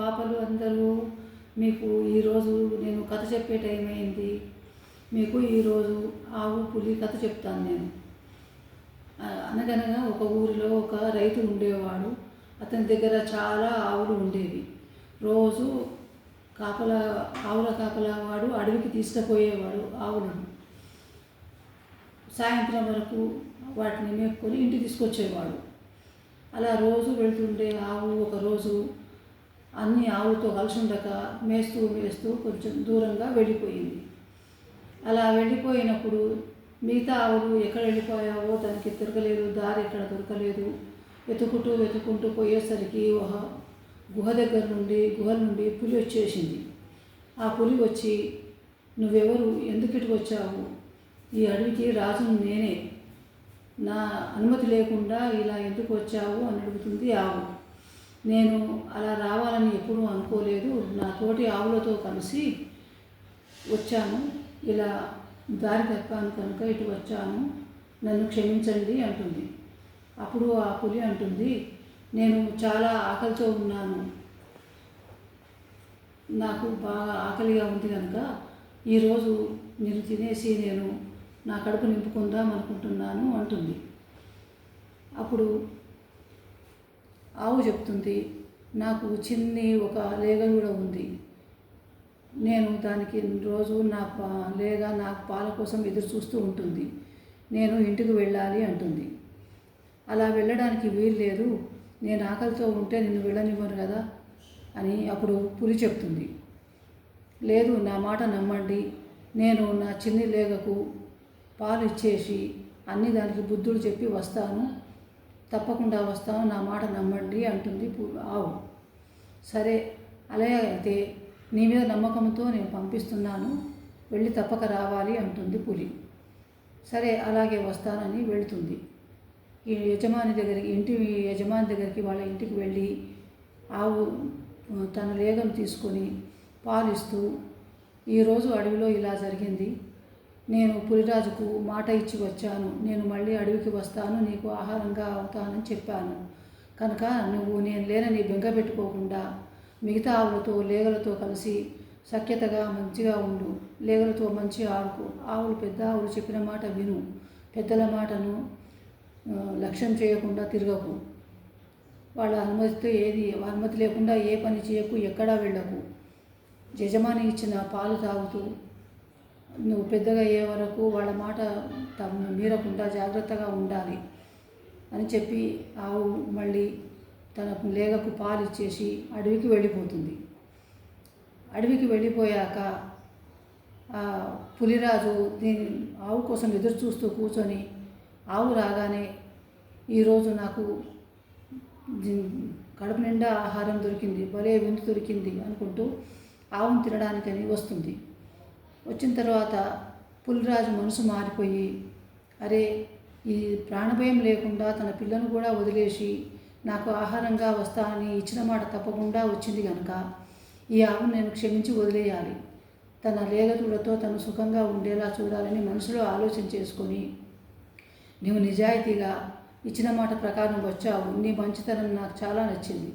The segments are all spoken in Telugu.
పాపలు అందరూ, మీకు ఈరోజు నేను కథ చెప్పే టైం అయింది. మీకు ఈరోజు ఆవు పులి కథ చెప్తాను నేను. అనగనగా ఒక ఊరిలో ఒక రైతు ఉండేవాడు. అతని దగ్గర చాలా ఆవులు ఉండేవి. రోజు ఆవుల కాపలా వాడు అడవికి తీసుకుపోయేవాడు ఆవులను. సాయంత్రం వరకు వాటిని మేపుకొని ఇంటికి తీసుకొచ్చేవాడు. అలా రోజు వెళ్తుండే ఆవు ఒకరోజు అన్ని ఆవులతో కలిసి ఉండక మేస్తూ కొంచెం దూరంగా వెళ్ళిపోయింది. అలా వెళ్ళిపోయినప్పుడు మిగతా ఆవులు ఎక్కడ వెళ్ళిపోయావో దానికి తిరగలేదు, దారి ఎక్కడ దొరకలేదు. వెతుకుంటూ పోయేసరికి ఒక గుహ నుండి పులి వచ్చేసింది. ఆ పులి వచ్చి, నువ్వెవరు, ఎందుకు ఇటు వచ్చావు? ఈ అడవికి రాజును నేనే, నా అనుమతి లేకుండా ఇలా ఎందుకు వచ్చావు అని అడుగుతుంది ఆవు. నేను అలా రావాలని ఎప్పుడూ అనుకోలేదు, నా తోటి ఆవులతో కలిసి వచ్చాను, ఇలా దారి తప్పాను కనుక ఇటు వచ్చాను, నన్ను క్షమించండి అంటుంది. అప్పుడు ఆ పులి అంటుంది, నేను చాలా ఆకలితో ఉన్నాను, నాకు బాగా ఆకలిగా ఉంది కనుక ఈరోజు నేను తినేసి నేను నా కడుపు నింపుకుందాం అనుకుంటున్నాను అంటుంది. అప్పుడు ఆవు చెప్తుంది, నాకు చిన్ని ఒక లేగ కూడా ఉంది, నేను దానికి రోజు నాకు పాల కోసం ఎదురు చూస్తూ ఉంటుంది, నేను ఇంటికి వెళ్ళాలి అంటుంది. అలా వెళ్ళడానికి వీలు లేదు, నేను ఆకలితో ఉంటే నిన్ను వెళ్ళనివ్వను కదా అని అప్పుడు పులి చెప్తుంది. లేదు, నా మాట నమ్మండి, నేను నా చిన్ని లేగకు పాలు ఇచ్చేసి అన్ని దానికి బుద్ధులు చెప్పి వస్తాను, తప్పకుండా వస్తాను, నా మాట నమ్మండి అంటుంది ఆవు. సరే, అలాగే అయితే నీ మీద నమ్మకంతో నేను పంపిస్తున్నాను, వెళ్ళి తప్పక రావాలి అంటుంది పులి. సరే, అలాగే వస్తానని వెళుతుంది. ఇంటి యజమాని దగ్గరికి వాళ్ళ ఇంటికి వెళ్ళి ఆవు తన లేగను తీసుకొని పాలిస్తూ, ఈరోజు అడవిలో ఇలా జరిగింది, నేను పులిరాజుకు మాట ఇచ్చి వచ్చాను, నేను మళ్ళీ అడవికి వస్తాను, నీకు ఆహారంగా అవుతానని చెప్పాను కనుక నువ్వు నేను లేనని బెంగ పెట్టుకోకుండా మిగతా ఆవులతో లేగలతో కలిసి సఖ్యతగా మంచిగా ఉండు, లేగలతో మంచి ఆడుకో, పెద్ద ఆవులు చెప్పిన మాట విను, పెద్దల మాటను లక్ష్యం చేయకుండా తిరగకు, వాళ్ళ అనుమతి లేకుండా ఏ పని చేయకు, ఎక్కడా వెళ్ళకు, యజమాని ఇచ్చిన పాలు తాగుతూ నువ్వు పెద్దగా అయ్యే వరకు వాళ్ళ మాట మీరకుండా జాగ్రత్తగా ఉండాలి అని చెప్పి ఆవు మళ్ళీ తన లేగకు పాలు ఇచ్చేసి అడవికి వెళ్ళిపోతుంది. అడవికి వెళ్ళిపోయాక పులిరాజు ఆవు కోసం ఎదురు చూస్తూ కూర్చొని, ఆవు రాగానే ఈరోజు నాకు కడుపు నిండా ఆహారం దొరికింది, భలే విందు దొరికింది అనుకుంటూ ఆవును తినడానికని వస్తుంది. వచ్చిన తర్వాత పులిరాజు మనసు మారిపోయి, అరే, ఈ ప్రాణభయం లేకుండా తన పిల్లను కూడా వదిలేసి నాకు ఆహారంగా వస్తానని ఇచ్చిన మాట తప్పకుండా వచ్చింది కనుక ఈ ఆవును నేను క్షమించి వదిలేయాలి, తన లేగతులతో తను సుఖంగా ఉండేలా చూడాలని మనసులో ఆలోచన చేసుకొని, నీవు నిజాయితీగా ఇచ్చిన మాట ప్రకారం వచ్చావు, నీ మంచితనం నాకు చాలా నచ్చింది,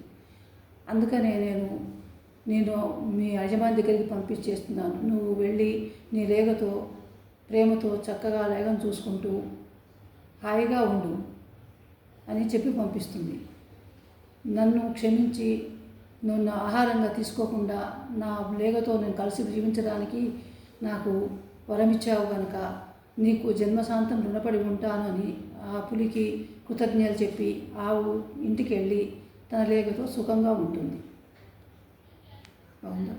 అందుకనే నేను మీ యజమాని దగ్గరికి పంపించేస్తున్నాను, నువ్వు వెళ్ళి నీ లేగతో ప్రేమతో చక్కగా లేగను చూసుకుంటూ హాయిగా ఉండు అని చెప్పి పంపిస్తుంది. నన్ను క్షమించి నువ్వు నా ఆహారంగా తీసుకోకుండా నా లేగతో నేను కలిసి జీవించడానికి నాకు వరమిచ్చావు కనుక నీకు జన్మశాంతం రుణపడి ఉంటాను అని ఆ పులికి కృతజ్ఞతలు చెప్పి ఆవు ఇంటికి వెళ్ళి తన లేగతో సుఖంగా ఉంటుంది. అవునా?